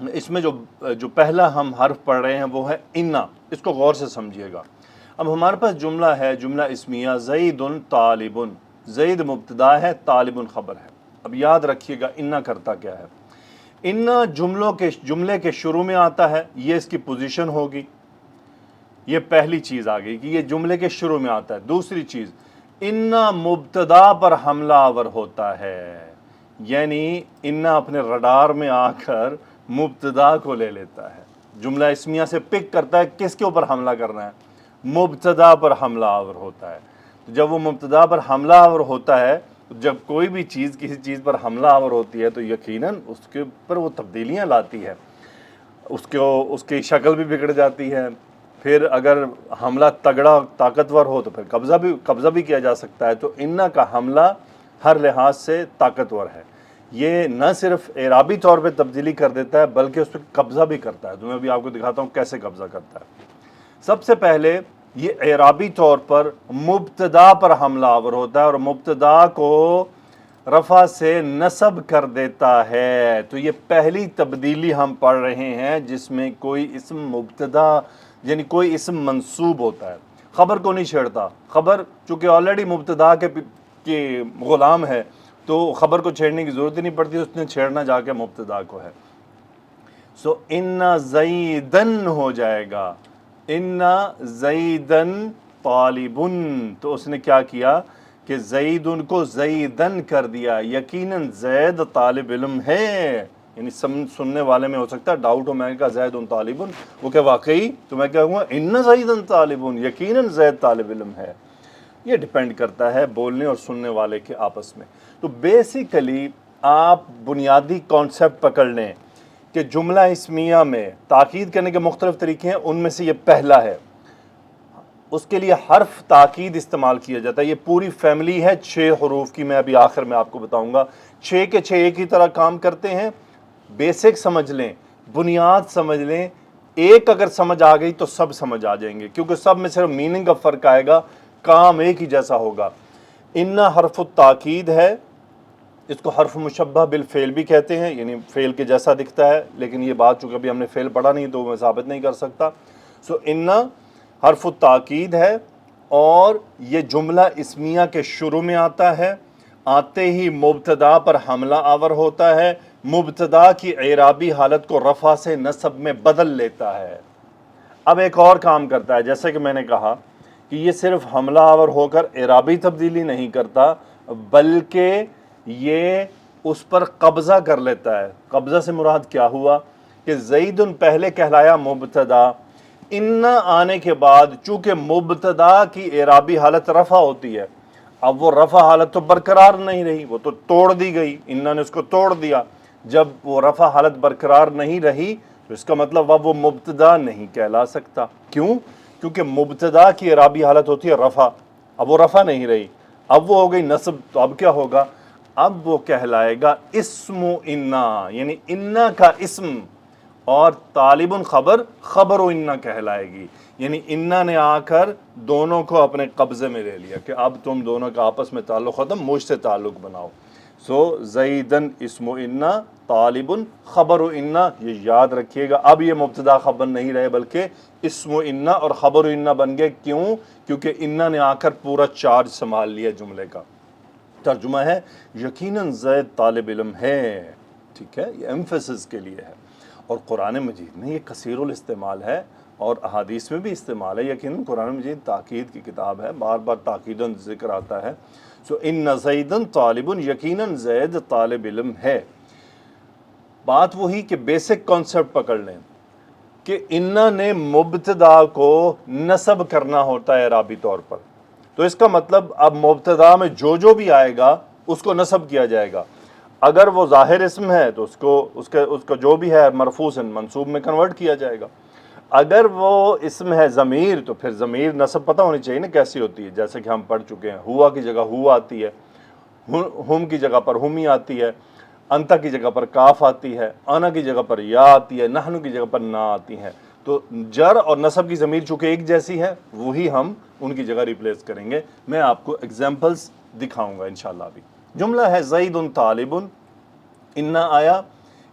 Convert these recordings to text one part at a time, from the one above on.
اس میں جو پہلا ہم حرف پڑھ رہے ہیں وہ ہے انا، اس کو غور سے سمجھیے گا۔ اب ہمارے پاس جملہ ہے، جملہ اسمیہ زید طالب، زید مبتدا ہے، طالب خبر ہے۔ اب یاد رکھیے گا انا کرتا کیا ہے۔ انا جملے کے شروع میں آتا ہے، یہ اس کی پوزیشن ہوگی، یہ پہلی چیز آ گئی کہ یہ جملے کے شروع میں آتا ہے۔ دوسری چیز، انا مبتدا پر حملہ آور ہوتا ہے، یعنی انا اپنے رڈار میں آ کر مبتدا کو لے لیتا ہے، جملہ اسمیہ سے پک کرتا ہے کس کے اوپر حملہ کرنا ہے، مبتدا پر حملہ آور ہوتا ہے۔ جب وہ مبتدا پر حملہ آور ہوتا ہے، جب کوئی بھی چیز کسی چیز پر حملہ آور ہوتی ہے تو یقیناً اس کے اوپر وہ تبدیلیاں لاتی ہے، اس کی شکل بھی بگڑ جاتی ہے۔ پھر اگر حملہ تگڑا طاقتور ہو تو پھر قبضہ بھی کیا جا سکتا ہے۔ تو انا کا حملہ ہر لحاظ سے طاقتور ہے، یہ نہ صرف اعرابی طور پہ تبدیلی کر دیتا ہے بلکہ اس پہ قبضہ بھی کرتا ہے۔ تو میں ابھی آپ کو دکھاتا ہوں کیسے قبضہ کرتا ہے۔ سب سے پہلے یہ اعرابی طور پر مبتدا پر حملہ آور ہوتا ہے اور مبتدا کو رفع سے نصب کر دیتا ہے۔ تو یہ پہلی تبدیلی ہم پڑھ رہے ہیں جس میں کوئی اسم مبتدا یعنی کوئی اسم منصوب ہوتا ہے، خبر کو نہیں چھیڑتا۔ خبر چونکہ آلریڈی مبتدا کے غلام ہے تو خبر کو چھیڑنے کی ضرورت ہی نہیں پڑتی، اس نے چھیڑنا جا کے مبتدا کو ہے۔ سو انا زیدن ہو جائے گا، انا زیدن طالبن، تو اس نے کیا کیا کہ زیدن کو زیدن کر دیا، یقیناً زید طالب علم ہے۔ یعنی سننے والے میں ہو سکتا ہے ڈاؤٹ ہو، میں نے کہا زید طالبن، وہ کہ واقعی، تو میں کہوں گا ان زیدن طالبن، یقیناً زید طالب علم ہے۔ یہ ڈیپینڈ کرتا ہے بولنے اور سننے والے کے آپس میں۔ تو بیسیکلی آپ بنیادی کانسیپٹ پکڑ لیں کہ جملہ اسمیہ میں تاکید کرنے کے مختلف طریقے ہیں، ان میں سے یہ پہلا ہے۔ اس کے لیے حرف تاکید استعمال کیا جاتا ہے، یہ پوری فیملی ہے 6 حروف کی، میں ابھی آخر میں آپ کو بتاؤں گا۔ 6 کے 6 ایک ہی طرح کام کرتے ہیں، بیسک سمجھ لیں، بنیاد سمجھ لیں، ایک اگر سمجھ آ گئی تو سب سمجھ آ جائیں گے، کیونکہ سب میں صرف میننگ کا فرق آئے گا، کام ایک ہی جیسا ہوگا۔ انا حرف التاکید ہے، اس کو حرف مشبہ بالفعل بھی کہتے ہیں، یعنی فعل کے جیسا دکھتا ہے، لیکن یہ بات چونکہ ابھی ہم نے فعل پڑھا نہیں تو میں ثابت نہیں کر سکتا۔ سو انا حرف التاکید ہے اور یہ جملہ اسمیہ کے شروع میں آتا ہے، آتے ہی مبتدا پر حملہ آور ہوتا ہے، مبتدا کی اعرابی حالت کو رفع سے نصب میں بدل لیتا ہے۔ اب ایک اور کام کرتا ہے، جیسے کہ میں نے کہا کہ یہ صرف حملہ آور ہو کر اعرابی تبدیلی نہیں کرتا بلکہ یہ اس پر قبضہ کر لیتا ہے۔ قبضہ سے مراد کیا ہوا کہ زیدن پہلے کہلایا مبتدا، انا آنے کے بعد چونکہ مبتدا کی اعرابی حالت رفع ہوتی ہے، اب وہ رفع حالت تو برقرار نہیں رہی، وہ تو توڑ دی گئی، انا نے اس کو توڑ دیا۔ جب وہ رفع حالت برقرار نہیں رہی تو اس کا مطلب اب وہ مبتدا نہیں کہلا سکتا۔ کیوں؟ کیونکہ مبتدا کی اعرابی حالت ہوتی ہے رفع، اب وہ رفع نہیں رہی، اب وہ ہو گئی نصب، تو اب کیا ہوگا؟ اب وہ کہلائے گا اسم انا، یعنی انا کا اسم، اور طالب خبر، خبر و انا کہلائے گی، یعنی انا نے آ کر دونوں کو اپنے قبضے میں لے لیا کہ اب تم دونوں کا آپس میں تعلق ختم، مجھ سے تعلق بناؤ۔ سو زیدن اسم انا، طالب خبر و انا، یہ یاد رکھیے گا۔ اب یہ مبتدا خبر نہیں رہے بلکہ اسم انا اور خبر و انا بن گئے۔ کیوں؟ کیونکہ انا نے آ کر پورا چارج سنبھال لیا جملے کا۔ ترجمہ ہے یقیناً زید طالب علم ہے، ٹھیک ہے، یہ ایمفیسس کے لیے ہے، اور قرآن مجید میں یہ کثیر الاستعمال ہے اور احادیث میں بھی استعمال ہے۔ یقیناً قرآن مجید تاکید کی کتاب ہے، بار بار تاکیداً ذکر آتا ہے۔ سو ان زیدن طالب، یقیناً زید طالب علم ہے۔ بات وہی کہ بیسک کانسیپٹ پکڑ لیں کہ انا نے مبتدا کو نصب کرنا ہوتا ہے اعرابی طور پر، تو اس کا مطلب اب مبتدا میں جو بھی آئے گا اس کو نصب کیا جائے گا۔ اگر وہ ظاہر اسم ہے تو اس کا جو بھی ہے مرفوع منصوب میں کنورٹ کیا جائے گا۔ اگر وہ اسم ہے ضمیر تو پھر ضمیر نصب پتہ ہونی چاہیے نا کیسی ہوتی ہے، جیسے کہ ہم پڑھ چکے ہیں، ہوا کی جگہ ہوا آتی ہے، ہم کی جگہ پر ہمی آتی ہے، انتا کی جگہ پر کاف آتی ہے، انا کی جگہ پر یا آتی ہے، نحن کی جگہ پر نا آتی ہے۔ تو جر اور نصب کی ضمیر چونکہ ایک جیسی ہے وہی ہم ان کی جگہ ریپلیس کریں گے۔ میں آپ کو ایگزامپلس دکھاؤں گا انشاءاللہ بھی۔ جملہ ہے زید طالب، انا آیا،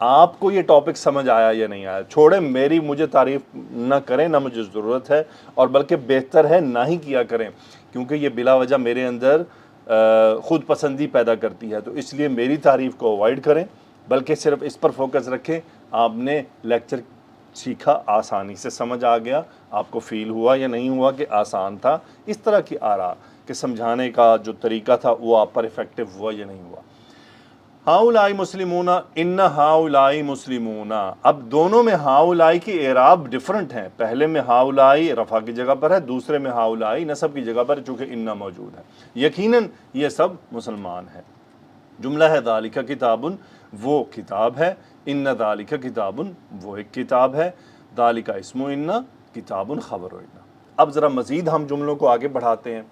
آپ کو یہ ٹاپک سمجھ آیا یا نہیں آیا، چھوڑیں میری مجھے تعریف نہ کریں، نہ مجھے ضرورت ہے، اور بلکہ بہتر ہے نہ ہی کیا کریں، کیونکہ یہ بلا وجہ میرے اندر خود پسندی پیدا کرتی ہے. تو اس لیے میری تعریف کو اوائڈ کریں، بلکہ صرف اس پر فوکس رکھیں. آپ نے لیکچر سیکھا، آسانی سے سمجھ آ گیا، آپ کو فیل ہوا یا نہیں ہوا کہ آسان تھا، اس طرح کی آرا کہ سمجھانے کا جو طریقہ تھا وہ آپ پر افیکٹو ہوا یا نہیں ہوا. ہاؤلائی مسلمون، ان ہاؤلائی مسلمون. اب دونوں میں ہاؤلائی کی اعراب ڈیفرنٹ ہیں. پہلے میں ہاؤلائی رفع کی جگہ پر ہے، دوسرے میں ہاؤلائی نصب کی جگہ پر، چونکہ ان موجود ہے. یقیناً یہ سب مسلمان ہیں. جملہ ہے ذالک کتاب، وہ کتاب ہے، ان ذالک کتاب، وہ ایک کتاب ہے، ذالک اسم ان، کتاب خبر ان. اب ذرا مزید ہم جملوں کو آگے بڑھاتے ہیں،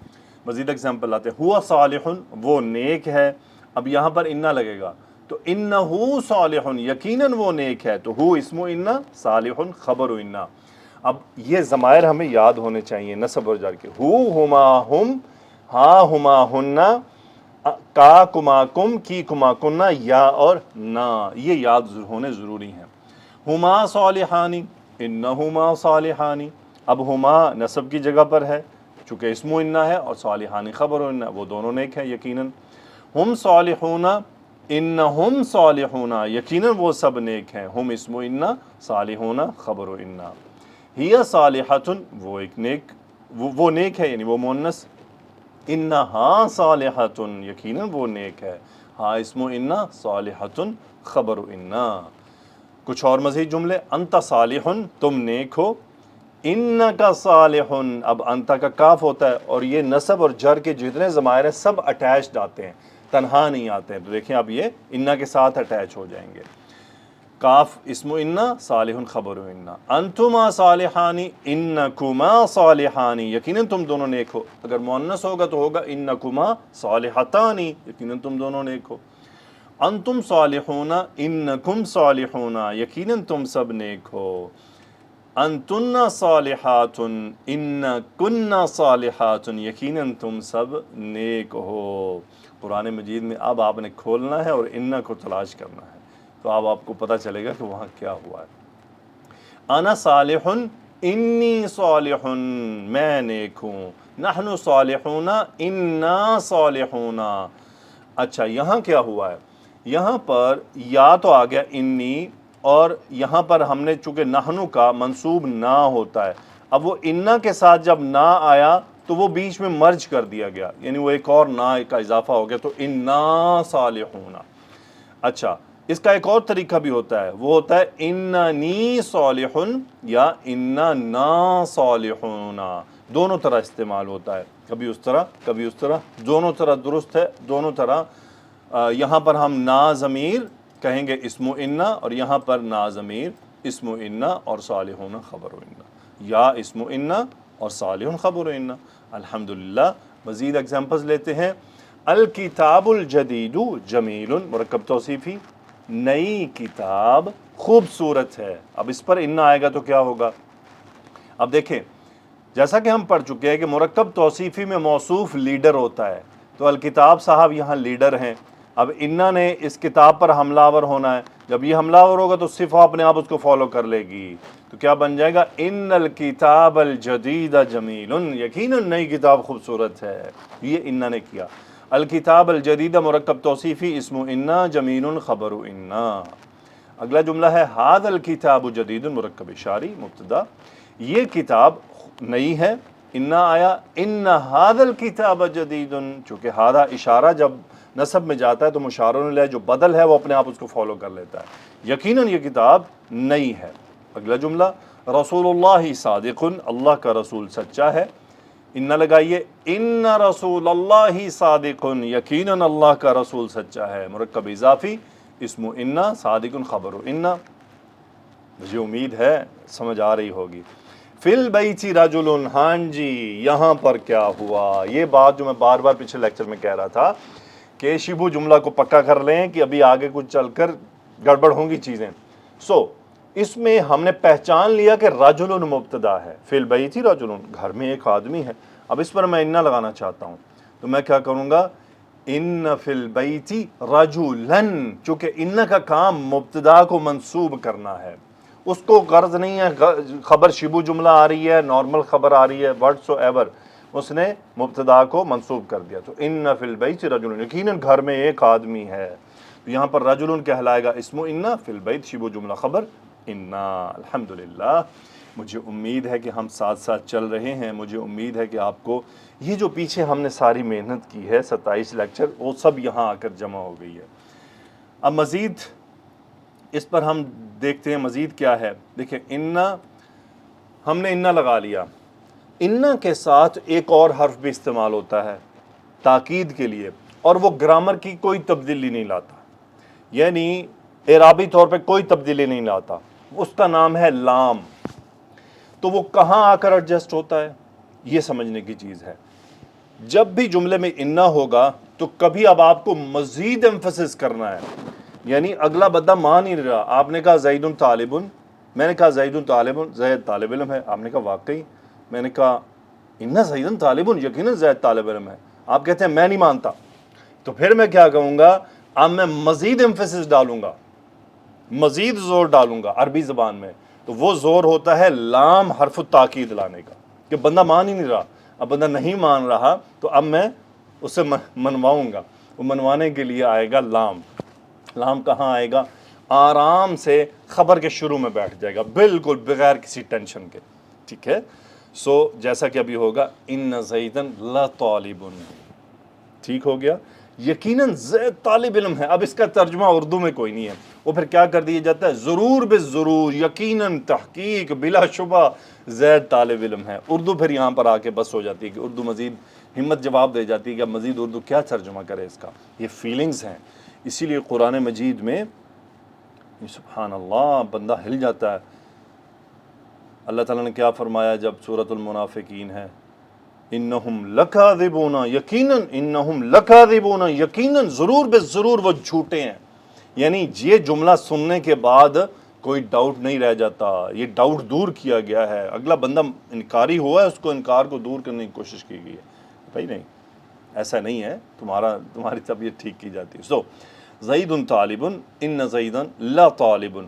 مزید اگزامپل لاتے ہیں. ہوا صالح، وہ نیک ہے. اب یہاں پر انہ لگے گا تو انہو صالح، یقیناً وہ نیک ہے. تو ہو اسم انہ، صالح خبر انہ. اب یہ ضمائر ہمیں یاد ہونے چاہیے نصب اور جر کے. ہو ہما ہم، ہا ہما ہنہ، کا کما کم، کی کما کنہ، یا اور نا، یہ یاد ہونے ضروری ہیں. ہما صالحانی، انہما صالحانی. اب ہما نصب کی جگہ پر ہے چونکہ اسم انہ ہے، اور صالحانی خبر انہ، وہ دونوں نیک ہیں یقیناً. ہم صالحون، انہم صالحون، یقیناً وہ سب نیک ہیں. ہم اسم انہ، صالحون خبر انہ. ہی صالحۃ، وہ ایک نیک، وہ نیک ہے یعنی وہ مؤنث. انہا صالحۃ، یقیناً وہ نیک ہے. ہا اسم انہ، صالحۃ خبر انہ. کچھ اور مزید جملے. انت صالح، تم نیک ہو. انکا صالح، اب انتا کا کاف ہوتا ہے، اور یہ نصب اور جر کے جتنے ضمائر ہیں سب اٹیچڈ آتے ہیں، تنہا نہیں آتے ہیں. تو دیکھیں اب یہ انہ کے ساتھ اٹیچ ہو جائیں گے. کاف اسم انہ، صالح خبر انہ. انتما صالحانی، انکما صالحانی، یقیناً تم دونوں نیک ہو. اگر مؤنث ہوگا تو ہوگا انکما صالحتانی، یقیناً تم دونوں نیک ہو. انتم صالحون، انکم صالحون، یقیناً تم سب نیک ہو. انتن صالحات، انکن صالحات، یقیناً تم سب نیک ہو. قرآن مجید میں اب آپ نے کھولنا ہے اور انہ کو تلاش کرنا ہے، تو اب آپ کو پتہ چلے گا کہ وہاں کیا ہوا ہے. انا صالح، انی صالح، میں نیک ہوں. نحن صالحون، انا صالحون. اچھا یہاں کیا ہوا ہے؟ یہاں پر یا تو آ گیا انی، اور یہاں پر ہم نے چونکہ نحنو کا منصوب نہ ہوتا ہے، اب وہ انا کے ساتھ جب نہ آیا تو وہ بیچ میں مرج کر دیا گیا، یعنی وہ ایک اور نہ کا اضافہ ہو گیا، تو انا صالحون. اچھا اس کا ایک اور طریقہ بھی ہوتا ہے، وہ ہوتا ہے اننی صالح یا اننا صالحون. دونوں طرح استعمال ہوتا ہے، کبھی اس طرح کبھی اس طرح، دونوں طرح درست ہے، دونوں طرح. یہاں پر ہم نا ضمیر کہیں گے اسم انہ، اور یہاں پر نا ضمیر اسم انہ اور صالحون خبر انہ، یا اسم انہ اور صالح خبر انہ. الحمدللہ. مزید ایگزامپلز لیتے ہیں. الکتاب الجدید جمیل، مرکب توصیفی، نئی کتاب خوبصورت ہے. اب اس پر انہ آئے گا تو کیا ہوگا؟ اب دیکھیں جیسا کہ ہم پڑھ چکے ہیں کہ مرکب توصیفی میں موصوف لیڈر ہوتا ہے، تو الکتاب صاحب یہاں لیڈر ہیں. اب انہ نے اس کتاب پر حملہ آور ہونا ہے، جب یہ حملہ آور ہوگا تو صفہ اپنے آپ اس کو فالو کر لے گی، تو کیا بن جائے گا؟ ان الکتاب الجدید جمیل، یقیناً نئی کتاب خوبصورت ہے. یہ انہ نے کیا. الکتاب الجدید مرکب توصیفی اسم انہ جمیل خبر انہ. اگلا جملہ ہے ھذا الکتاب جدید، مرکب اشاری مبتدا، یہ کتاب نئی ہے. انہ آیا. ان ھذا الکتاب جدید، چونکہ ھذا اشارہ جب نصب میں جاتا ہے تو مشار الیہ جو بدل ہے وہ اپنے آپ اس کو فالو کر لیتا ہے. یقیناً یہ کتاب نئی ہے. اگلا جملہ رسول اللہ صادق، اللہ کا رسول سچا ہے. انہ لگائیے. ان رسول اللہ صادق، یقیناً اللہ کا رسول سچا ہے. مرکب اضافی اسم انہ، صادق خبر انہ. مجھے امید ہے سمجھ آ رہی ہوگی. فی البیت رجل، ہاں جی یہاں پر کیا ہوا؟ یہ بات جو میں بار بار پچھلے لیکچر میں کہہ رہا تھا کہ شبہ جملہ کو پکا کر لیں کہ ابھی آگے کچھ چل کر گڑبڑ ہوں گی چیزیں. اس میں ہم نے پہچان لیا کہ رجل مبتدا ہے. فی البیت رجل، گھر میں ایک آدمی ہے. اب اس پر میں انہ لگانا چاہتا ہوں تو میں کیا کروں گا؟ ان فی البیت رجلن، چونکہ ان کا کام مبتدا کو منصوب کرنا ہے، اس کو غرض نہیں ہے خبر شبو جملہ آ رہی ہے، نارمل خبر آ رہی ہے، واٹس ایور، اس نے مبتدا کو منصوب کر دیا. تو ان فی البیت رجل، یقیناً گھر میں ایک آدمی ہے. تو یہاں پر رجل کہلائے گا اسم ان، فی البیت شبو جملہ خبر ان. الحمدللہ، مجھے امید ہے کہ ہم ساتھ ساتھ چل رہے ہیں. مجھے امید ہے کہ آپ کو یہ جو پیچھے ہم نے ساری محنت کی ہے 27 لیکچر، وہ سب یہاں آ کر جمع ہو گئی ہے. اب مزید اس پر ہم دیکھتے ہیں مزید کیا ہے. دیکھیں ان، ہم نے ان لگا لیا. ان کے ساتھ ایک اور حرف بھی استعمال ہوتا ہے تاکید کے لیے، اور وہ گرامر کی کوئی تبدیلی نہیں لاتا، یعنی اعرابی طور پہ کوئی تبدیلی نہیں لاتا. اس کا نام ہے لام. تو وہ کہاں آ کر ایڈجسٹ ہوتا ہے، یہ سمجھنے کی چیز ہے. جب بھی جملے میں ان ہوگا تو کبھی اب آپ کو مزید ایمفسس کرنا ہے، یعنی اگلا بندہ مان ہی نہیں رہا. آپ نے کہا زید طالب، میں نے کہا زید طالب، زید طالب علم ہے. آپ نے کہا واقعی. میں نے کہا ان زید طالب، یقیناً زید طالب علم ہے. آپ کہتے ہیں میں نہیں مانتا. تو پھر میں کیا کہوں گا، اب میں مزید ایمفسس ڈالوں گا، مزید زور ڈالوں گا عربی زبان میں. تو وہ زور ہوتا ہے لام حرف التاکید لانے کا، کہ بندہ مان ہی نہیں رہا. اب بندہ نہیں مان رہا تو اب میں اسے منواؤں گا. وہ منوانے کے لیے آئے گا لام. لام کہاں آئے گا، آرام سے خبر کے شروع میں بیٹھ جائے گا، بالکل بغیر کسی ٹینشن کے. ٹھیک ہے. سو جیسا کہ ابھی ہوگا ان زیدن لطالب، ٹھیک ہو گیا. یقیناً زید طالب علم ہے. اب اس کا ترجمہ اردو میں کوئی نہیں ہے. وہ پھر کیا کر دیا جاتا ہے، ضرور بے ضرور، یقیناً، تحقیق، بلا شبہ زید طالب علم ہے. اردو پھر یہاں پر آ کے بس ہو جاتی ہے کہ اردو مزید ہمت جواب دے جاتی ہے کہ اب مزید اردو کیا ترجمہ کرے اس کا. یہ فیلنگز ہیں. اسی لیے قرآن مجید میں سبحان اللہ بندہ ہل جاتا ہے. اللہ تعالیٰ نے کیا فرمایا جب سورۃ المنافقین ہے، انہم لکاذبون، یقیناً، انہم لکاذبون، یقیناً، ضرور بے ضرور وہ جھوٹے ہیں. یعنی یہ جملہ سننے کے بعد کوئی ڈاؤٹ نہیں رہ جاتا، یہ ڈاؤٹ دور کیا گیا ہے. اگلا بندہ انکاری ہوا ہے، اس کو انکار کو دور کرنے کی کوشش کی گئی ہے. بھائی نہیں، ایسا نہیں ہے، تمہاری طبیعت ٹھیک کی جاتی ہے. سو زید طالب، ان زیدن لا طالب.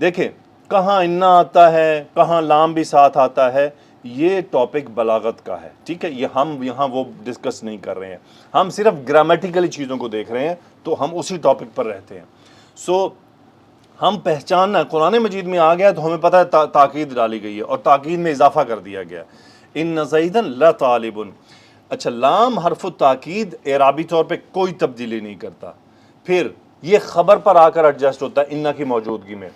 دیکھیں کہاں ان آتا ہے، کہاں لام بھی ساتھ آتا ہے، یہ ٹاپک بلاغت کا ہے. ٹھیک ہے، یہ ہم یہاں وہ ڈسکس نہیں کر رہے ہیں، ہم صرف گرامیٹیکلی چیزوں کو دیکھ رہے ہیں، تو ہم اسی ٹاپک پر رہتے ہیں. سو ہم پہچاننا، قرآن مجید میں آ گیا تو ہمیں پتہ ہے تاکید ڈالی گئی ہے اور تاکید میں اضافہ کر دیا گیا، ان زیدن لطالب. اچھا، لام حرف تاکید اعرابی طور پہ کوئی تبدیلی نہیں کرتا. پھر یہ خبر پر آ کر ایڈجسٹ ہوتا ہے ان کی موجودگی میں.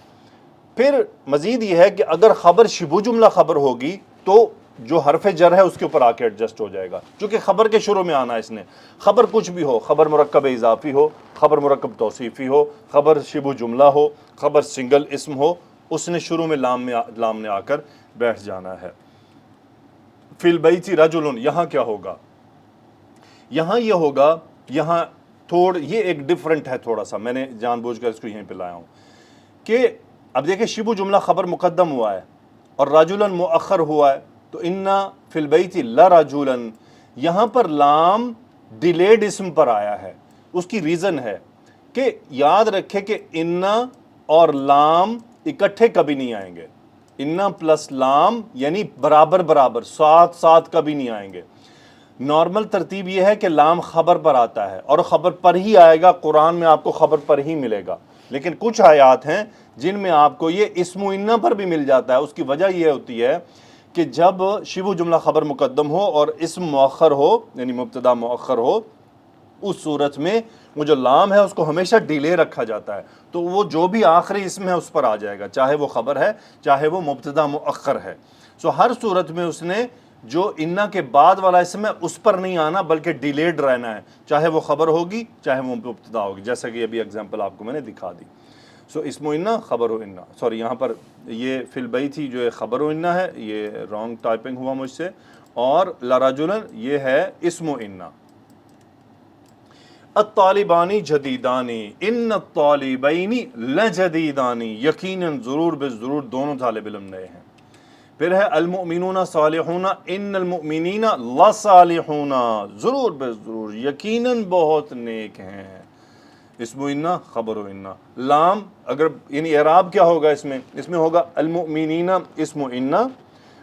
پھر مزید یہ ہے کہ اگر خبر شبو جملہ خبر ہوگی تو جو حرف جر ہے اس کے اوپر آ کے ایڈجسٹ ہو جائے گا، چونکہ خبر کے شروع میں آنا ہے اس نے. خبر کچھ بھی ہو، خبر مرکب اضافی ہو، خبر مرکب توصیفی ہو، خبر شبو جملہ ہو، خبر سنگل اسم ہو، اس نے شروع میں لام نے آ کر بیٹھ جانا ہے. فی البیت رجل، یہاں کیا ہوگا، یہاں یہ ہوگا، یہاں یہ ایک ڈیفرنٹ ہے تھوڑا سا، میں نے جان بوجھ کر اس کو یہیں پہ لایا ہوں کہ اب دیکھیں شبو جملہ خبر مقدم ہوا ہے اور رجلا مؤخر ہوا ہے. تو ان فی البیت لرجلا، یہاں پر لام ڈیلیڈ اسم پر آیا ہے. اس کی ریزن ہے کہ یاد رکھے کہ ان اور لام اکٹھے کبھی نہیں آئیں گے. ان پلس لام یعنی برابر برابر، ساتھ ساتھ کبھی نہیں آئیں گے. نارمل ترتیب یہ ہے کہ لام خبر پر آتا ہے اور خبر پر ہی آئے گا. قرآن میں آپ کو خبر پر ہی ملے گا، لیکن کچھ آیات ہیں جن میں آپ کو یہ اسم و ان پر بھی مل جاتا ہے. اس کی وجہ یہ ہوتی ہے کہ جب شبہ جملہ خبر مقدم ہو اور اسم مؤخر ہو، یعنی مبتدا مؤخر ہو، اس صورت میں وہ جو لام ہے اس کو ہمیشہ ڈیلے رکھا جاتا ہے. تو وہ جو بھی آخری اسم ہے اس پر آ جائے گا، چاہے وہ خبر ہے چاہے وہ مبتدا مؤخر ہے. سو ہر صورت میں اس نے جو انا کے بعد والا اسم ہے اس پر نہیں آنا، بلکہ ڈیلیڈ رہنا ہے، چاہے وہ خبر ہوگی چاہے وہ مبتدا ہوگی، جیسا کہ ابھی اگزامپل آپ کو میں نے دکھا دی. سو اسم و انا، خبر و انا، سوری یہاں پر یہ فی البیت تھی جو ہے خبر و انا ہے، یہ رانگ ٹائپنگ ہوا مجھ سے، اور لرجلا یہ ہے اسم و انا. الطالبانی جدیدانی، ان الطالبین لجدیدانی، یقیناً، ضرور بے ضرور دونوں طالب علم نئے ہیں. پھر ہے المؤمنون صالحون ان المؤمنین لصالحون، ضرور بے ضرور یقیناً بہت نیک ہیں. اسم انا خبر انا. لام اگر یعنی اعراب کیا ہوگا اس میں ہوگا المؤمنین اسم انا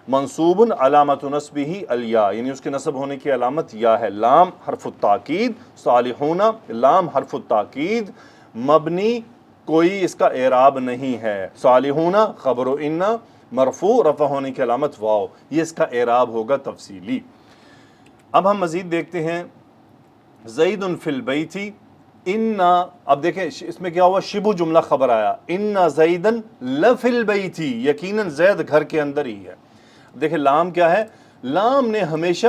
منصوب علامت نصبہ الیا، یعنی اس کے نصب ہونے کی علامت یا ہے. لام حرف التاکید، صالحون لام حرف التاکید مبنی، کوئی اس کا اعراب نہیں ہے. صالحون خبر و انا مرفوع رفع ہونے کی علامت واو، یہ اس کا اعراب ہوگا تفصیلی. اب ہم مزید دیکھتے ہیں زید فی البیت انا. اب دیکھیں اس میں کیا ہوا، شبہ جملہ خبر آیا، انا زیدن لفی البیت، یقیناً زید گھر کے اندر ہی ہے. دیکھیں لام کیا ہے، لام نے ہمیشہ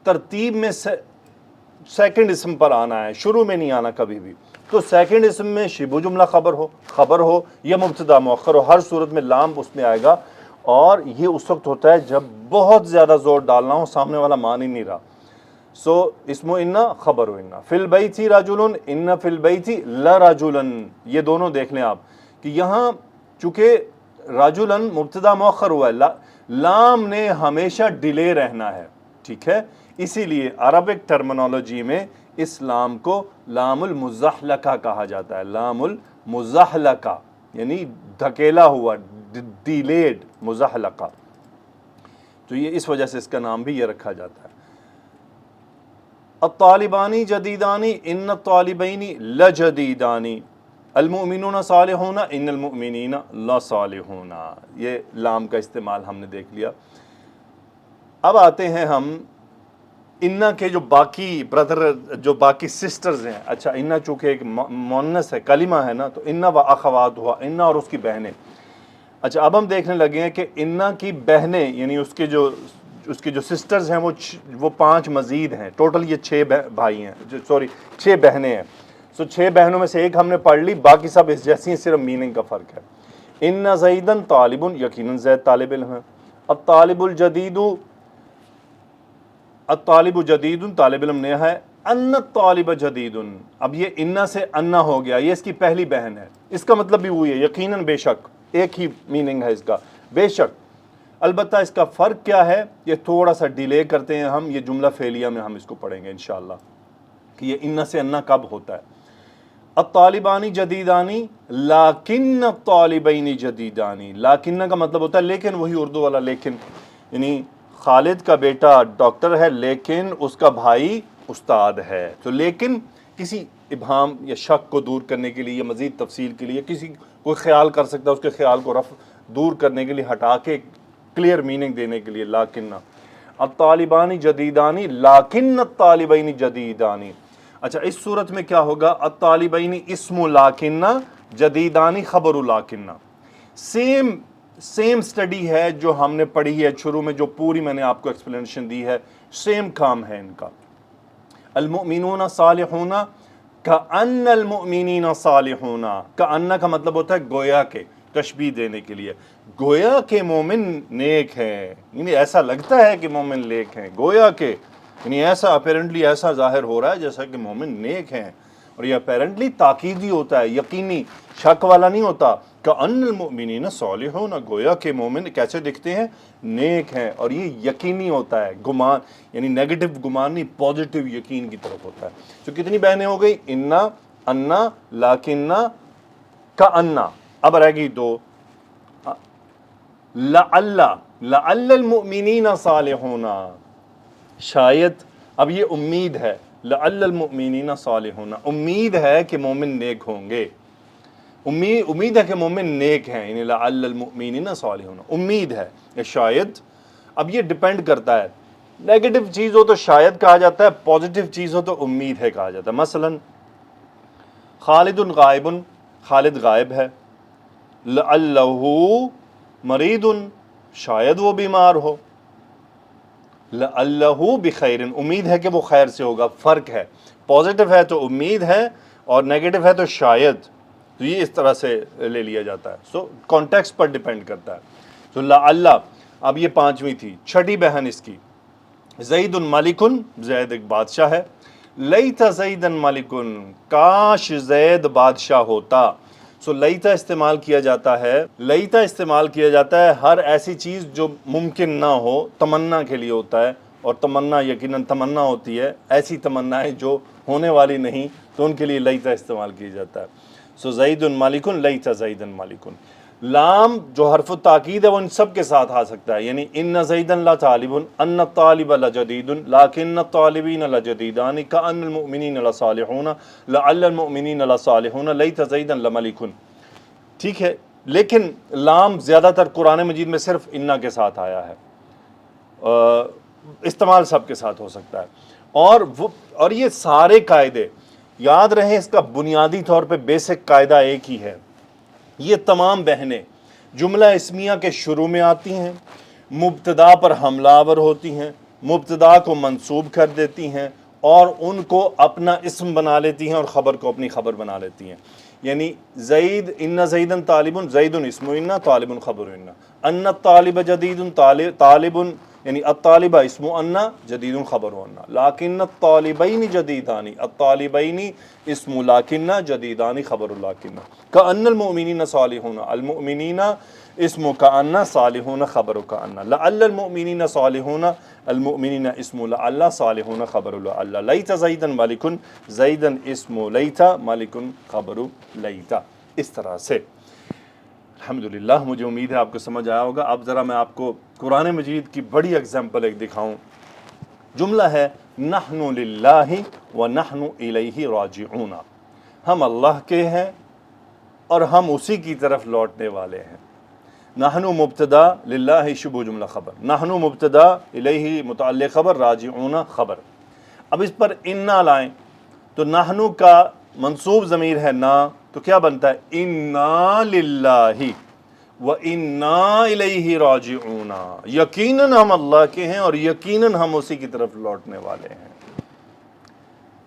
ترتیب میں سیکنڈ اسم پر آنا ہے، شروع میں نہیں آنا کبھی بھی. تو سیکنڈ اسم میں شبہ جملہ خبر ہو یا مبتدا مؤخر ہو، ہر صورت میں لام اس میں آئے گا. اور یہ اس وقت ہوتا ہے جب بہت زیادہ زور ڈالنا ہو، سامنے والا مان ہی نہیں رہا. سو اسم انا خبر و انا. فی البیت رجل ان فی البیت لرجلا، یہ دونوں دیکھ لیں آپ کہ یہاں چونکہ رجلا مبتدا مؤخر ہوا ہے، لام نے ہمیشہ ڈیلے رہنا ہے، ٹھیک ہے. اسی لیے عربک ٹرمنالوجی میں اس لام کو لام المزحلقہ کہا جاتا ہے. لام المزحلقہ یعنی دھکیلا ہوا، ڈیلیڈ مزحلقہ. تو یہ اس وجہ سے اس کا نام بھی یہ رکھا جاتا ہے. الطالبانی جدیدانی ان الطالبین لجدیدانی المؤمنون صالحون ان المؤمنین لصالحون. یہ لام کا استعمال ہم نے دیکھ لیا. اب آتے ہیں ہم انا کے جو باقی بردر، جو باقی سسٹرز ہیں. اچھا انا چونکہ ایک مؤنث ہے، کلمہ ہے نا، تو انا و اخواتها، انا اور اس کی بہنیں. اچھا اب ہم دیکھنے لگے ہیں کہ انا کی بہنیں یعنی اس کے جو سسٹرز ہیں وہ 5 مزید ہیں. ٹوٹل یہ 6 بھائی ہیں، سوری 6 بہنیں ہیں. سو 6 بہنوں میں سے ایک ہم نے پڑھ لی، باقی سب اس جیسی ہیں، صرف میننگ کا فرق ہے. ان زیدن طالب، یقیناً زید طالب علم ہے. الطالب الجدید، الطالب جدید طالب علم نیا ہے. ان الطالب جدید، اب یہ انا سے انا ہو گیا، یہ اس کی پہلی بہن ہے. اس کا مطلب بھی وہی ہے، یقیناً بے شک، ایک ہی میننگ ہے اس کا، بے شک. البتہ اس کا فرق کیا ہے، یہ تھوڑا سا ڈیلے کرتے ہیں ہم، یہ جملہ فعلیہ میں ہم اس کو پڑھیں گے انشاءاللہ کہ یہ انا سے انا کب ہوتا ہے. الطالبانی جدیدانی لیکن الطالبین جدیدانی. لیکن کا مطلب ہوتا ہے لیکن، وہی اردو والا لیکن، یعنی خالد کا بیٹا ڈاکٹر ہے لیکن اس کا بھائی استاد ہے. تو لیکن کسی ابہام یا شک کو دور کرنے کے لیے یا مزید تفصیل کے لیے، کسی کوئی خیال کر سکتا ہے اس کے خیال کو دور کرنے کے لیے، ہٹا کے کلیئر میننگ دینے کے لیے لیکن. الطالبانی جدیدانی لیکن الطالبین جدیدانی. اچھا اس صورت میں کیا ہوگا، الطالبین اسم لیکن جدیدانی خبر لیکن. سیم سٹڈی ہے جو ہم نے پڑھی ہے شروع میں، جو پوری میں نے آپ کو ایکسپلینیشن دی ہے، سیم کام ہے ان کا. المؤمنون صالحون کأن المؤمنین صالحون. کأن کا مطلب ہوتا ہے گویا کے، تشبیہ دینے کے لیے، گویا کہ مومن نیک ہیں، یعنی ایسا لگتا ہے کہ مومن نیک ہیں، گویا کہ یعنی ایسا اپیرنٹلی ایسا ظاہر ہو رہا ہے جیسا کہ مومن نیک ہیں. اور یہ اپیرنٹلی تاکیدی ہوتا ہے، یقینی، شک والا نہیں ہوتا. کأن المؤمنین صالحون، گویا کہ مومن کیسے دکھتے ہیں، نیک ہیں. اور یہ یقینی ہوتا ہے، گمان یعنی نیگیٹو گمان نہیں، پازیٹیو یقین کی طرف ہوتا ہے. تو کتنی بہنیں ہو گئی، انا، انا، لیکننا، کأنا. اب رہ گئی 2، لعل المؤمنین صالحون، شاید. اب یہ امید ہے، لعل المؤمنین صالحون، امید ہے کہ مومن نیک ہوں گے، امید ہے کہ مومن نیک ہیں، یعنی لعل المؤمنین صالحون، امید ہے یا شاید. اب یہ ڈیپینڈ کرتا ہے، نیگیٹو چیز ہو تو شاید کہا جاتا ہے، پازیٹیو چیز ہو تو امید ہے کہا جاتا ہے. مثلا خالد غائب، خالد غائب ہے. لعلہ مریض، شاید وہ بیمار ہو. لعلہ بخیر، امید ہے کہ وہ خیر سے ہوگا. فرق ہے، پازیٹیو ہے تو امید ہے اور نیگیٹو ہے تو شاید. تو یہ اس طرح سے لے لیا جاتا ہے. سو کانٹیکسٹ پر ڈیپینڈ کرتا ہے. تو لعل. اب یہ 5ویں تھی. 6ٹھی بہن اس کی، زید ملک، زید ایک بادشاہ ہے. لیت زید ملک، کاش زید بادشاہ ہوتا. سو لیتا استعمال کیا جاتا ہے، لیتا استعمال کیا جاتا ہے ہر ایسی چیز جو ممکن نہ ہو، تمنا کے لیے ہوتا ہے، اور تمنا یقیناً تمنا ہوتی ہے، ایسی تمنائیں جو ہونے والی نہیں، تو ان کے لیے لیتا استعمال کیا جاتا ہے. سو زید مالکن لیتا زید مالکن. لام جو حرف التاکید ہے وہ ان سب کے ساتھ آ سکتا ہے، یعنی ان زیدا لطالب، ان الطالب لجدید، لکن الطالبین لجدیدان، کأن المؤمنین لصالحون، لعل المؤمنین لصالحون، لیت زیدا لملکن. ٹھیک ہے، لیکن لام زیادہ تر قرآن مجید میں صرف انا کے ساتھ آیا ہے، استعمال سب کے ساتھ ہو سکتا ہے. اور یہ سارے قاعدے یاد رہیں، اس کا بنیادی طور پہ بیسک قاعدہ ایک ہی ہے. یہ تمام بہنیں جملہ اسمیہ کے شروع میں آتی ہیں، مبتدا پر حملہ آور ہوتی ہیں، مبتدا کو منصوب کر دیتی ہیں، اور ان کو اپنا اسم بنا لیتی ہیں، اور خبر کو اپنی خبر بنا لیتی ہیں. یعنی زید، ان زیدن طالب، زید اسم ان، طالب خبر ان الطالب جدید، طالب یعنی الطالب اسم ان، جدید خبر ان، لیکن الطالبین جدیدان، الطالبین اسم لیکن، جدیدان خبر لیکن، کأن المؤمنین صالحون، المؤمنین اسم کأن، صالحون خبر کأن، لعل المؤمنین صالحون، المؤمنین اسم لعل، صالحون خبر لعل، لیت زیدا مالکن، زیدا اسم لیت، مالکن خبر لیت. اس طرح سے الحمدللہ مجھے امید ہے آپ کو سمجھ آیا ہوگا. اب ذرا میں آپ کو قرآن مجید کی بڑی اگزامپل ایک دکھاؤں. جملہ ہے نحن للہ ونحن الیہ راجعون، ہم اللہ کے ہیں اور ہم اسی کی طرف لوٹنے والے ہیں. نحن مبتدا، للہ شبہ جملہ خبر، نحن مبتدا، الیہ متعلق خبر، راجعون خبر. اب اس پر انا لائیں تو نحن کا منصوب ضمیر ہے نا، تو کیا بنتا ہے انا للہ وَإِنَّا إِلَيْهِ رَاجِعُونَ، یقیناً ہم اللہ کے ہیں اور یقیناً ہم اسی کی طرف لوٹنے والے ہیں.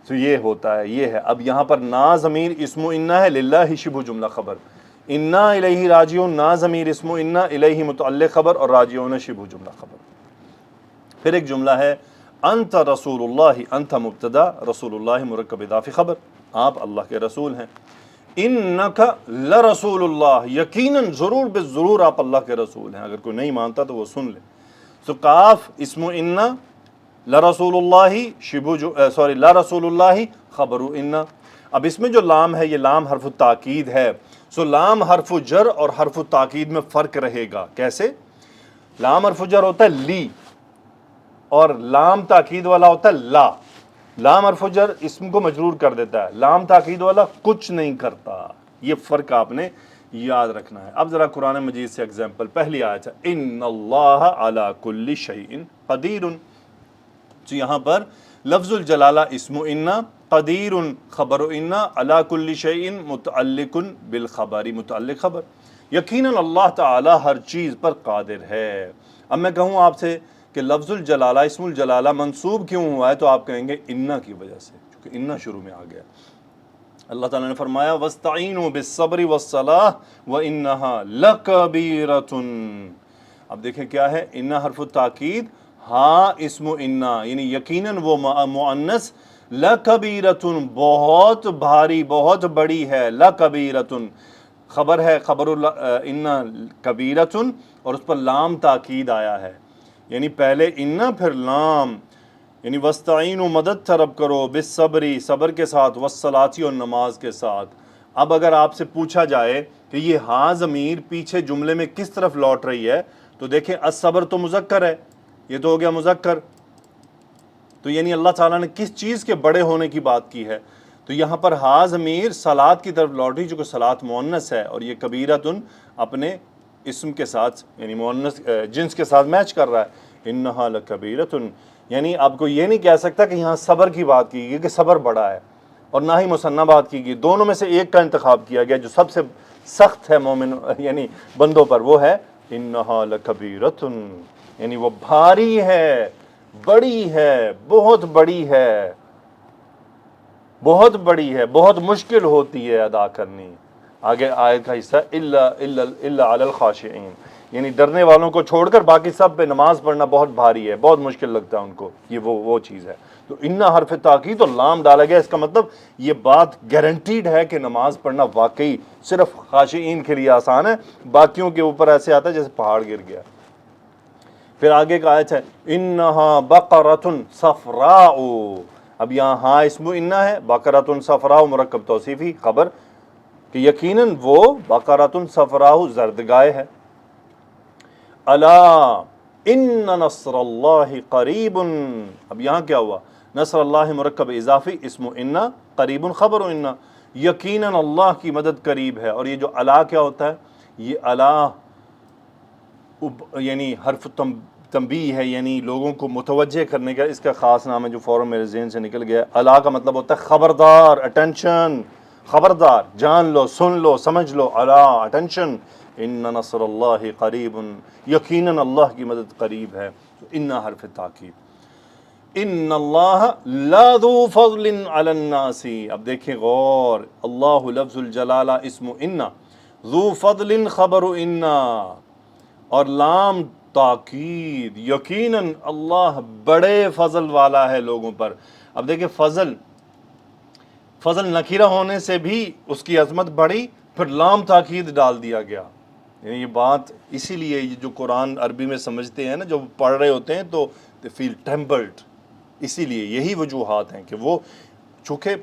تو یہ ہوتا ہے، یہ ہے. اب یہاں پر نا ضمیر اسم انا ہے، للہ شبہ جملہ خبر، انا الیہ راجعون، نا ضمیر اسم انا، الیہ متعلق خبر، اور راجعون شبہ جملہ خبر. پھر ایک جملہ ہے انت رسول اللہ، انت مبتدا، رسول اللہ مرکب اضافی خبر، آپ اللہ کے رسول ہیں. انک لرسول اللہ، یقیناً ضرور بالضرور آپ اللہ کے رسول ہیں. اگر کوئی نہیں مانتا تو وہ سن لے. سو کاف اسم انا، لرسول اللہ شبہ لرسول اللہ خبر انا. اب اس میں جو لام ہے یہ لام حرف تاکید ہے. سو لام حرف جر اور حرف تاکید میں فرق رہے گا. کیسے؟ لام حرف جر ہوتا ہے لی، اور لام تاکید والا ہوتا ہے لا. لام حرف جر اسم کو مجرور کر دیتا ہے، لام تاکید والا کچھ نہیں کرتا. یہ فرق آپ نے یاد رکھنا ہے. اب ذرا قرآن مجید سے اگزامپل. پہلی آیت ہے ان اللہ علی کل شیء قدیر. تو یہاں پر لفظ الجلالہ اسم انا، قدیر خبر انا، علی کل شیء متعلق بالخبر، متعلق خبر. یقیناً اللہ تعالی ہر چیز پر قادر ہے. اب میں کہوں آپ سے کہ لفظ الجلالہ اسم الجلالہ منصوب کیوں ہوا ہے، تو آپ کہیں گے انا کی وجہ سے، کیونکہ انا شروع میں آ گیا. اللہ تعالیٰ نے فرمایا وَاسْتَعِينُوا بِالصَّبْرِ وَالصَّلَاةِ وَإِنَّهَا لَكَبِيرَةٌ. اب دیکھیں کیا ہے، انا حرف تاکید، ہاں اسم انا یعنی یقیناً وہ مؤنث، لَكَبِيرَةٌ بہت بھاری بہت بڑی ہے، لَكَبِيرَةٌ خبر ہے، خبر انا کبیرۃ، اور اس پر لام تاکید آیا ہے. یعنی پہلے انا پھر لام، یعنی وَاسْتَعِينُوا مدد طلب کرو، بالصبری صبر کے ساتھ، والصلاۃ اور نماز کے ساتھ. اب اگر آپ سے پوچھا جائے کہ یہ ہاں ضمیر پیچھے جملے میں کس طرف لوٹ رہی ہے، تو دیکھیں الصبر تو مذکر ہے، یہ تو ہو گیا مذکر. تو یعنی اللہ تعالیٰ نے کس چیز کے بڑے ہونے کی بات کی ہے، تو یہاں پر ہاں ضمیر صلاۃ کی طرف لوٹ رہی، چونکہ صلاۃ مؤنث ہے، اور یہ کبیرۃ اپنے اسم کے ساتھ یعنی مؤنث جنس کے ساتھ میچ کر رہا ہے. انہا لکبیرۃ، یعنی آپ کو یہ نہیں کہہ سکتا کہ یہاں صبر کی بات کی گئی کہ صبر بڑا ہے، اور نہ ہی مثنیٰ بات کی گئی. دونوں میں سے ایک کا انتخاب کیا گیا جو سب سے سخت ہے مومن یعنی بندوں پر، وہ ہے انہا لکبیرۃ، یعنی وہ بھاری ہے، بڑی ہے، بہت بڑی ہے، بہت بڑی ہے، بہت مشکل ہوتی ہے ادا کرنی. آگے آیت کا حصہ الا علی الخاشعین، یعنی ڈرنے والوں کو چھوڑ کر باقی سب پہ نماز پڑھنا بہت بھاری ہے، بہت مشکل لگتا ہے ان کو، یہ وہ چیز ہے۔ تو انا حرف تاکید اور لام ڈالا گیا، اس کا مطلب یہ بات گارنٹیڈ ہے کہ نماز پڑھنا واقعی صرف خاشعین کے لیے آسان ہے، باقیوں کے اوپر ایسے آتا ہے جیسے پہاڑ گر گیا۔ پھر آگے کا آیت ہے انہا بقرۃ صفراء، اب یہاں ہاں اسم انہ ہے، بقرۃ صفراء مرکب توصیفی خبر کہ یقیناً وہ بقرۃ صفراء زرد گائے ہے۔ الا ان نصر اللہ قریب، اب یہاں کیا ہوا؟ نصر اللہ مرکب اضافی اسم انہ، قریب خبر انہ، یقیناً اللہ کی مدد قریب ہے۔ اور یہ جو الا کیا ہوتا ہے؟ یہ الا یعنی حرف تنبیہ ہے، یعنی لوگوں کو متوجہ کرنے کا اس کا خاص نام ہے جو فوراً میرے ذہن سے نکل گیا۔ الا کا مطلب ہوتا ہے خبردار، اٹینشن، خبردار، جان لو، سن لو، سمجھ لو، الا اٹینشن، ان نصر اللہ قریب، یقیناً اللہ کی مدد قریب ہے۔ ان حرف تاکید۔ ان اللہ لذو فضل علی الناس، اب دیکھیں غور، اللہ لفظ الجلالہ اسم ان، ذو فضل خبر ان، اور لام تاکید، یقیناً اللہ بڑے فضل والا ہے لوگوں پر۔ اب دیکھیں فضل نکیرہ ہونے سے بھی اس کی عظمت بڑھی، پھر لام تاکید ڈال دیا گیا۔ یعنی یہ بات اسی لیے یہ جو قرآن عربی میں سمجھتے ہیں نا، جو پڑھ رہے ہوتے ہیں تو they feel trembled، اسی لیے یہی وجوہات ہیں کہ وہ چونکہ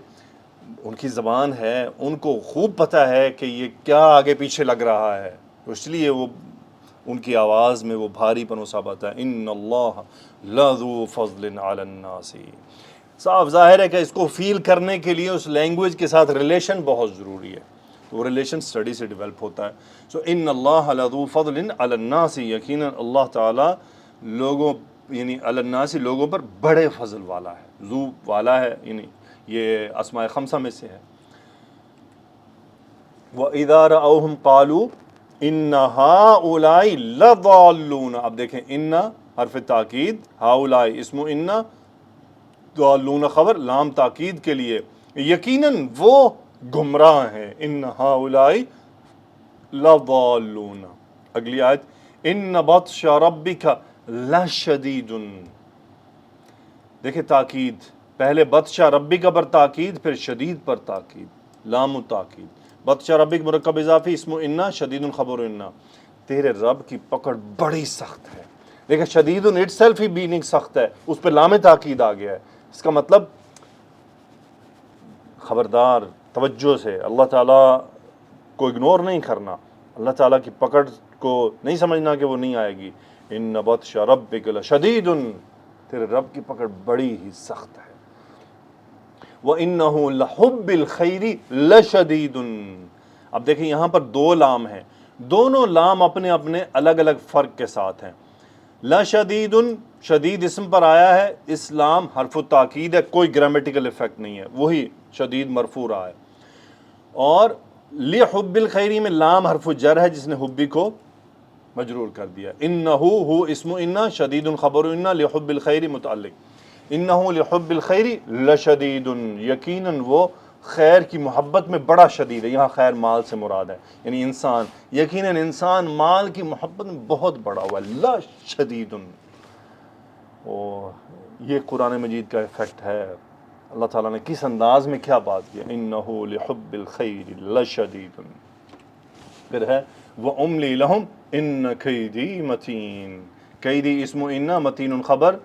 ان کی زبان ہے، ان کو خوب پتہ ہے کہ یہ کیا آگے پیچھے لگ رہا ہے، تو اس لیے وہ ان کی آواز میں وہ بھاری پن و ثابت ہے۔ ان اللہ لذو فضل علی الناس، صاف ظاہر ہے کہ اس کو فیل کرنے کے لیے اس لینگویج کے ساتھ ریلیشن بہت ضروری ہے، تو وہ ریلیشن سٹڈی سے ڈیولپ ہوتا ہے۔ سو ان اللہ لذو فضل علی الناس، یقیناً اللہ تعالیٰ لوگوں یعنی علی الناس لوگوں پر بڑے فضل والا ہے، ذو والا ہے، یعنی یہ اسماء خمسہ میں سے ہے۔ وَإِذَا رَأَوْهُمْ قَالُوا إِنَّ هَؤُلَاءِ لَضَالُّونَ، اب دیکھیں ان حرف تاکید، ہاؤلائی اسم ان، ضالون خبر، لام تاکید کے لیے، یقیناً وہ گمراہ ہیں۔ ان ہاؤلائی لضالون۔ اگلی آیت ان بطش ربک لشدید، دیکھیں تاکید، پہلے بطش ربک پر تاکید، پھر شدید پر تاکید، لام تاکید۔ بطش ربک مرکب اضافی اسم ان، شدید خبر ان، تیرے رب کی پکڑ بڑی سخت ہے۔ دیکھیں شدید اٹ سیلف ہی بیننگ سخت ہے، اس پہ لام تاکید آ گیا ہے، اس کا مطلب خبردار، توجہ سے، اللہ تعالیٰ کو اگنور نہیں کرنا، اللہ تعالیٰ کی پکڑ کو نہیں سمجھنا کہ وہ نہیں آئے گی۔ ان بطش ربک لشدید، تیرے رب کی پکڑ بڑی ہی سخت ہے۔ وَإِنَّهُ لَحُبِّ الْخَيْرِ لَشَدِيدٌ، اب دیکھیں یہاں پر دو لام ہیں، دونوں لام اپنے اپنے الگ الگ فرق کے ساتھ ہیں۔ لشدید، شدید اسم پر آیا ہے، اس لام حرف تاکید ہے، کوئی گرامیٹیکل ایفیکٹ نہیں ہے، وہی شدید مرفوع رہا ہے۔ اور لِحُبِّ الْخَيْرِ میں لام حرف جر ہے جس نے حبی کو مجرور کر دیا۔ انہو ہو اسم ان، شدید خبر ان، لِحُبِّ الْخَيْرِ متعلق، انہو لِحُبِّ الْخَيْرِ لشدید، یقیناً وہ خیر کی محبت میں بڑا شدید ہے۔ یہاں خیر مال سے مراد ہے، یعنی انسان، یقیناً انسان مال کی محبت میں بہت بڑا ہوا ہے، لشدید۔ یہ قرآن مجید کا ایفیکٹ ہے، اللہ تعالیٰ نے کس انداز میں کیا بات کیا، انہو لحب الخیر لشدید۔ پھر ہے وَأُمْلِي لَهُمْ إِنَّ كَيْدِي مَتِينٌ، قیدی اسم ان، متین خبر،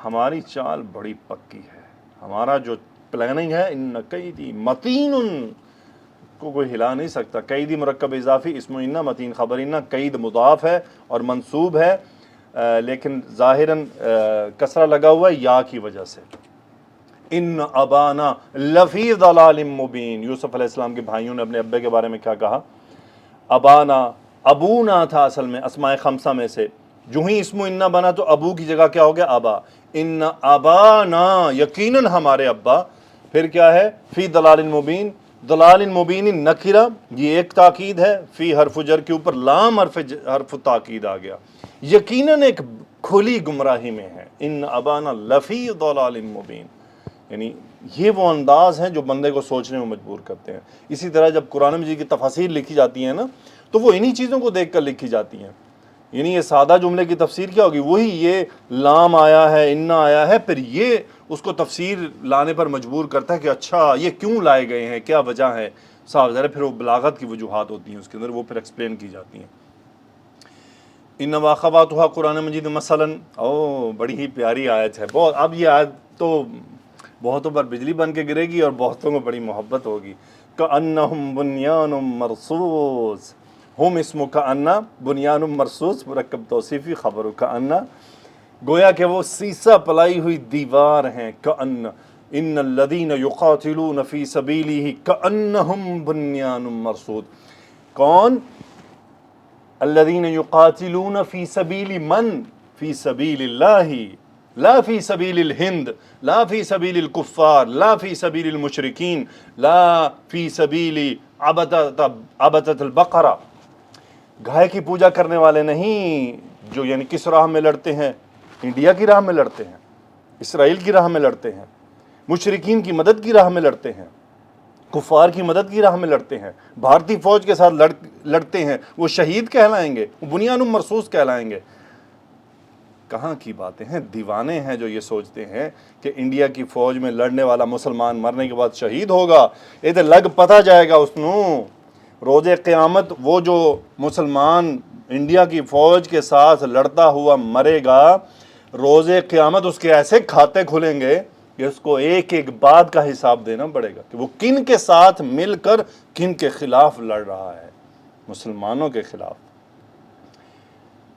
ہماری چال بڑی پکی ہے، ہمارا جو پلاننگ ہے، ان قیدی متین، کو کوئی ہلا نہیں سکتا۔ قیدی مرکب اضافی اسم ان، متین خبر ان، قید مضاف ہے اور منصوب ہے، لیکن ظاہراً کسرہ لگا ہوا ہے یا کی وجہ سے۔ ان ابانا لفی ضلال مبین، یوسف علیہ السلام کے بھائیوں نے اپنے ابے کے بارے میں کیا کہا؟ ابانا، ابونا تھا اصل میں اسماء خمسہ میں سے، جو ہی اسم ان بنا تو ابو کی جگہ کیا ہو گیا؟ ابا۔ ان ابانا، یقیناً ہمارے ابا، پھر کیا ہے؟ فی ضلال مبین، ضلال مبین نکرہ، یہ ایک تاکید ہے، فی حرف جر کے اوپر لام حرف تاکید آ گیا، یقیناً ایک کھلی گمراہی میں ہے۔ ان ابانا لفی ضلال مبین، یعنی یہ وہ انداز ہیں جو بندے کو سوچنے میں مجبور کرتے ہیں۔ اسی طرح جب قرآن مجید کی تفاسیر لکھی جاتی ہیں نا، تو وہ انہی چیزوں کو دیکھ کر لکھی جاتی ہیں یعنی یہ سادہ جملے کی تفسیر کیا ہوگی؟ وہی یہ لام آیا ہے، انا آیا ہے، پھر یہ اس کو تفسیر لانے پر مجبور کرتا ہے کہ اچھا یہ کیوں لائے گئے ہیں، کیا وجہ ہے، صاحب ذرا پھر وہ بلاغت کی وجوہات ہوتی ہیں اس کے اندر، وہ پھر ایکسپلین کی جاتی ہیں۔ ان واخواتها قرآن مجید مثلاً، بڑی ہی پیاری آیت ہے بہت۔ اب یہ آیت تو بہتوں پر بجلی بن کے گرے گی اور بہتوں کو بڑی محبت ہوگی۔ کأنہم بنیان مرصوص، ہم اسم کأنہ، بنیان مرصوص مرکب توصیفی، خبر کأنہ، گویا کہ وہ سیسہ پلائی ہوئی دیوار ہیں۔ کأن ان الذین یقاتلون فی سبیلہ کأنہم بنیان مرصوص، کون؟ الذین یقاتلون فی سبیل من؟ فی سبیل اللہ، لا فی سبیل الہند، لا فی سبیل الکفار، لا فی سبیل المشرکین، لا فی سبیل عبدۃ البقرہ، گائے کی پوجا کرنے والے نہیں، جو یعنی کس راہ میں لڑتے ہیں؟ انڈیا کی راہ میں لڑتے ہیں، اسرائیل کی راہ میں لڑتے ہیں، مشرکین کی مدد کی راہ میں لڑتے ہیں، کفار کی مدد کی راہ میں لڑتے ہیں، بھارتی فوج کے ساتھ لڑتے ہیں، وہ شہید کہلائیں گے، وہ بنیان مرصوص کہلائیں گے۔ کہاں کی باتیں ہیں، دیوانے ہیں جو یہ سوچتے ہیں کہ انڈیا کی فوج میں لڑنے والا مسلمان مرنے کے بعد شہید ہوگا، یہ تو لگ پتہ جائے گا اس نو روز قیامت۔ وہ جو مسلمان انڈیا کی فوج کے ساتھ لڑتا ہوا مرے گا، روز قیامت اس کے ایسے کھاتے کھلیں گے کہ اس کو ایک ایک بات کا حساب دینا پڑے گا کہ وہ کن کے ساتھ مل کر کن کے خلاف لڑ رہا ہے، مسلمانوں کے خلاف۔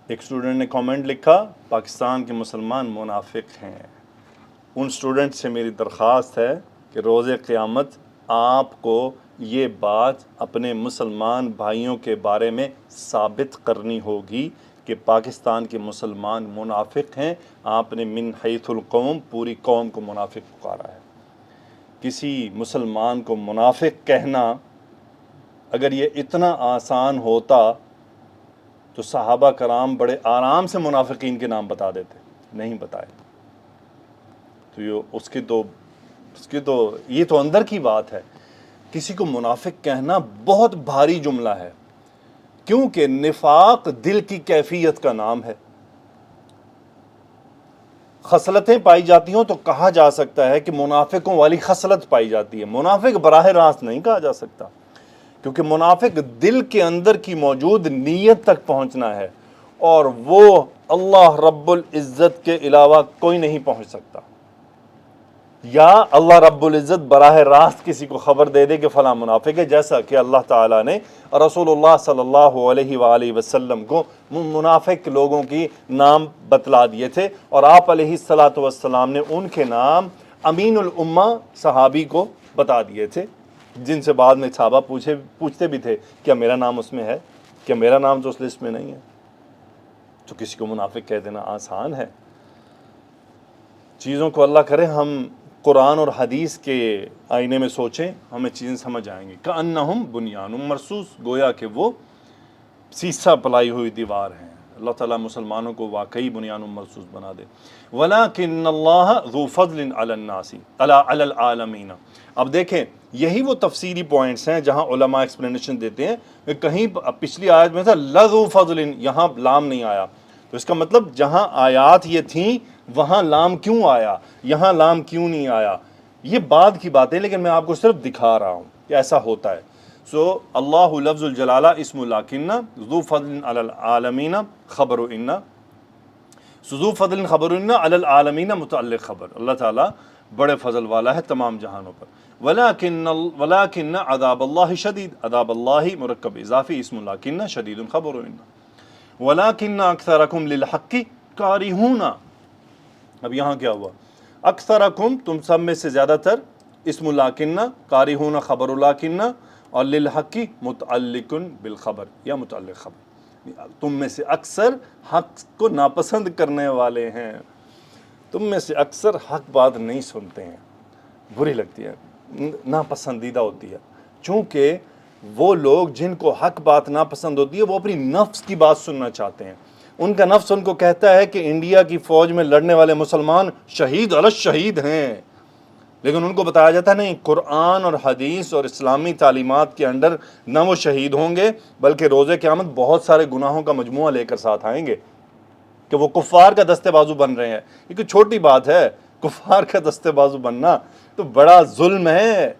ایک اسٹوڈنٹ نے کامنٹ لکھا، پاکستان کے مسلمان منافق ہیں۔ ان اسٹوڈنٹ سے میری درخواست ہے کہ روز قیامت آپ کو یہ بات اپنے مسلمان بھائیوں کے بارے میں ثابت کرنی ہوگی کہ پاکستان کے مسلمان منافق ہیں۔ آپ نے من حیث القوم، پوری قوم کو منافق پکارا ہے۔ کسی مسلمان کو منافق کہنا اگر یہ اتنا آسان ہوتا تو صحابہ کرام بڑے آرام سے منافقین کے نام بتا دیتے، نہیں بتائے۔ تو یہ تو اندر کی بات ہے۔ کسی کو منافق کہنا بہت بھاری جملہ ہے، کیونکہ نفاق دل کی کیفیت کا نام ہے۔ خصلتیں پائی جاتی ہوں تو کہا جا سکتا ہے کہ منافقوں والی خصلت پائی جاتی ہے، منافق براہ راست نہیں کہا جا سکتا، کیونکہ منافق دل کے اندر کی موجود نیت تک پہنچنا ہے، اور وہ اللہ رب العزت کے علاوہ کوئی نہیں پہنچ سکتا۔ یا اللہ رب العزت براہ راست کسی کو خبر دے دے کہ فلاں منافق ہے، جیسا کہ اللہ تعالیٰ نے رسول اللہ صلی اللہ علیہ وآلہ وسلم کو منافق لوگوں کی نام بتلا دیے تھے، اور آپ علیہ السلام نے ان کے نام امین الامہ صحابی کو بتا دیے تھے، جن سے بعد میں صحابہ پوچھتے بھی تھے کیا میرا نام اس میں ہے، کیا میرا نام تو اس لسٹ میں نہیں ہے۔ تو کسی کو منافق کہہ دینا آسان ہے۔ چیزوں کو اللہ کرے ہم قرآن اور حدیث کے آئینے میں سوچیں، ہمیں چیزیں سمجھ آئیں گی۔ کأنہم بنیان مرصوص، گویا کہ وہ سیسہ پلائی ہوئی دیوار ہیں۔ اللہ تعالیٰ مسلمانوں کو واقعی بنیان مرصوص بنا دے۔ وَلَكِنَّ اللَّهَ ذُو فَضْلٍ عَلَى النَّاسِ عَلَى الْعَالَمِينَ۔ اب دیکھیں یہی وہ تفسیری پوائنٹس ہیں جہاں علماء ایکسپلینیشن دیتے ہیں کہ کہیں پچھلی آیت میں تھا لَذُو فَضْلٍ، یہاں لام نہیں آیا، تو اس کا مطلب جہاں آیات یہ تھیں وہاں لام کیوں آیا، یہاں لام کیوں نہیں آیا، یہ بعد کی بات ہے، لیکن میں آپ کو صرف دکھا رہا ہوں کہ ایسا ہوتا ہے۔ اللہ لفظ الجلالہ اسم لکنہ، ذو فضل علی العالمین خبر انہ، ذو فضل خبر انہ علی العالمین متعلق خبر، اللہ تعالیٰ بڑے فضل والا ہے تمام جہانوں پر۔ ولیکن عذاب اللہ شدید، عذاب اللہ مرکب اضافی اسم لکنہ شدید خبر انہ۔ ولیکن اکثرکم للحق کارہون، اب یہاں کیا ہوا؟ اکثرکم، تم سب میں سے زیادہ تر، اسم لاکنہ کارہون خبر لاکنہ، اور للحق متعلق بالخبر یا متعلق خبر، تم میں سے اکثر حق کو ناپسند کرنے والے ہیں، تم میں سے اکثر حق بات نہیں سنتے ہیں، بری لگتی ہے، ناپسندیدہ ہوتی ہے، چونکہ وہ لوگ جن کو حق بات ناپسند ہوتی ہے وہ اپنی نفس کی بات سننا چاہتے ہیں۔ ان کا نفس ان کو کہتا ہے کہ انڈیا کی فوج میں لڑنے والے مسلمان شہید علی الشہید ہیں، لیکن ان کو بتایا جاتا ہے نہیں، قرآن اور حدیث اور اسلامی تعلیمات کے انڈر نہ وہ شہید ہوں گے بلکہ روز قیامت بہت سارے گناہوں کا مجموعہ لے کر ساتھ آئیں گے، کہ وہ کفار کا دستے بازو بن رہے ہیں۔ یہ کوئی چھوٹی بات ہے، کفار کا دستے بازو بننا تو بڑا ظلم ہے،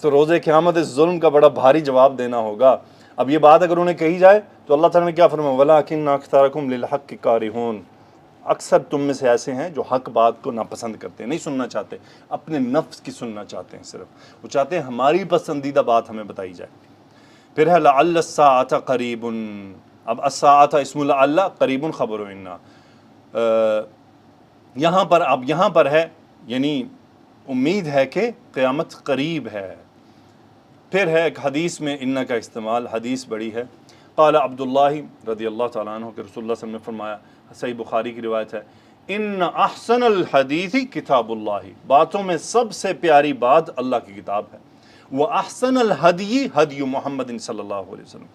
تو روز قیامت اس ظلم کا بڑا بھاری جواب دینا ہوگا۔ اب یہ بات اگر انہیں کہی جائے تو اللہ تعالیٰ نے کیا فرمایا، وَلَٰكِنَّ أَكْثَرَكُمْ لِلْحَقِّ كَارِهُونَ، اکثر تم میں سے ایسے ہیں جو حق بات کو ناپسند کرتے ہیں، نہیں سننا چاہتے، اپنے نفس کی سننا چاہتے ہیں، صرف وہ چاہتے ہیں ہماری پسندیدہ بات ہمیں بتائی جائے۔ پھر ہے لعل الساعة قریب، اب الساعة اسم لعل، قریب خبر انا، یہاں پر اب یہاں پر ہے یعنی امید ہے کہ قیامت قریب ہے۔ پھر ہے ایک حدیث میں ان کا استعمال، حدیث بڑی ہے۔ قال عبداللہ رضی اللہ تعالیٰ عنہ کہ رسول اللہ صلی اللہ علیہ وسلم نے فرمایا، صحیح بخاری کی روایت ہے، ان احسن الحدیث کتاب اللہ، باتوں میں سب سے پیاری بات اللہ کی کتاب ہے، وہ احسن الحدی حدی محمد صلی اللہ علیہ وسلم،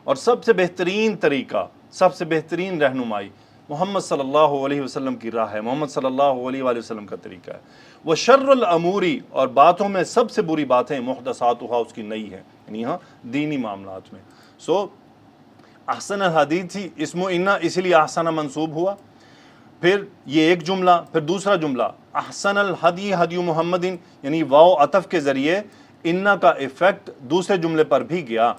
اور سب سے بہترین طریقہ، سب سے بہترین رہنمائی محمد صلی اللہ علیہ وسلم کی راہ ہے، محمد صلی اللہ علیہ وآلہ وسلم کا طریقہ ہے۔ وہ شر الاموری، اور باتوں میں سب سے بری باتیں محدثاتها، اس کی نئی ہے، یعنی یہاں دینی معاملات میں۔ سو احسن الحدیث تھی، اسم انا اسی لیے احسن منصوب ہوا۔ پھر یہ ایک جملہ، پھر دوسرا جملہ احسن الحدی حدی محمد، یعنی واو عطف کے ذریعے انا کا ایفیکٹ دوسرے جملے پر بھی گیا،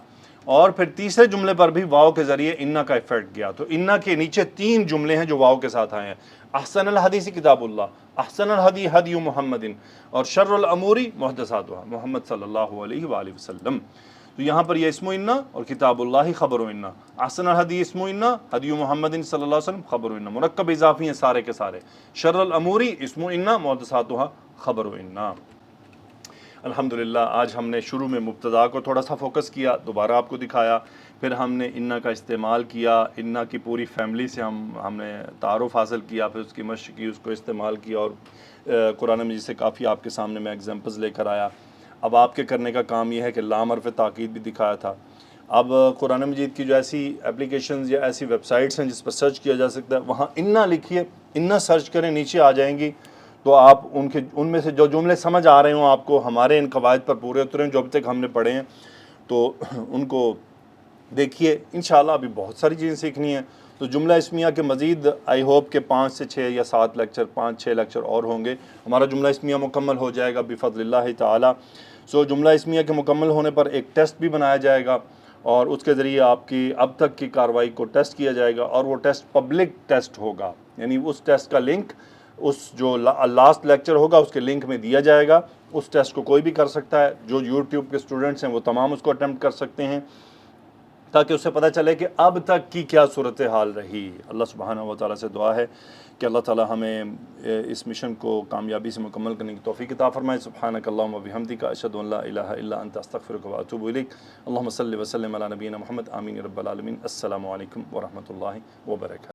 اور پھر تیسرے جملے پر بھی واو کے ذریعے انا کا ایفیکٹ گیا۔ تو انا کے نیچے تین جملے ہیں جو واو کے ساتھ آئے ہیں، احسن الحدیث کتاب اللہ، احسن الحدی حدی محمد، اور شر الاموری محدثاتها، محمد صلی اللہ علیہ وآلہ وسلم۔ تو یہاں پر یہ اسم انا اور کتاب اللہ خبر انا، احسن الحدی اسم انا، حدی محمد صلی اللہ علیہ وسلم خبر انا، مرکب اضافی ہیں سارے کے سارے، شر الاموری اسم انا، محدثاتها خبر انا۔ الحمدللہ آج ہم نے شروع میں مبتدا کو تھوڑا سا فوکس کیا، دوبارہ آپ کو دکھایا، پھر ہم نے انا کا استعمال کیا، انا کی پوری فیملی سے ہم نے تعارف حاصل کیا، پھر اس کی مشق کی، اس کو استعمال کیا، اور قرآن مجید سے کافی آپ کے سامنے میں ایگزامپلز لے کر آیا۔ اب آپ کے کرنے کا کام یہ ہے کہ لام حرف تاکید بھی دکھایا تھا۔ اب قرآن مجید کی جو ایسی اپلیکیشنز یا ایسی ویب سائٹس ہیں جس پر سرچ کیا جا سکتا ہے، وہاں انا لکھیے، انا سرچ کریں، نیچے آ جائیں گی، تو آپ ان میں سے جو جملے سمجھ آ رہے ہوں آپ کو، ہمارے ان قواعد پر پورے اتریں جو اب تک ہم نے پڑھے ہیں، تو ان کو دیکھیے۔ انشاءاللہ ابھی بہت ساری چیزیں سیکھنی ہیں، تو جملہ اسمیہ کے مزید آئی ہوپ کہ 5 سے 6 یا 7 لیکچر، 5-6 لیکچر اور ہوں گے، ہمارا جملہ اسمیہ مکمل ہو جائے گا بفضل اللہ تعالی۔ سو جملہ اسمیہ کے مکمل ہونے پر ایک ٹیسٹ بھی بنایا جائے گا، اور اس کے ذریعے آپ کی اب تک کی کارروائی کو ٹیسٹ کیا جائے گا، اور وہ ٹیسٹ پبلک ٹیسٹ ہوگا، یعنی اس ٹیسٹ کا لنک اس جو لاسٹ لیکچر ہوگا اس کے لنک میں دیا جائے گا۔ اس ٹیسٹ کو کوئی بھی کر سکتا ہے، جو یوٹیوب کے اسٹوڈنٹس ہیں وہ تمام اس کو اٹیمپٹ کر سکتے ہیں، تاکہ اسے پتہ چلے کہ اب تک کی کیا صورتحال رہی۔ اللہ سبحانہ و تعالیٰ سے دعا ہے کہ اللہ تعالیٰ ہمیں اس مشن کو کامیابی سے مکمل کرنے کی توفیق عطا فرمائے۔ سبحانک اللہم و بحمدک، اشہد ان لا الہ الا انت، استغفرک و اتوب الیک۔ اللہم صلی وسلم علی نبینا محمد، آمین رب العالمین۔ السلام علیکم ورحمۃ اللہ وبرکاتہ۔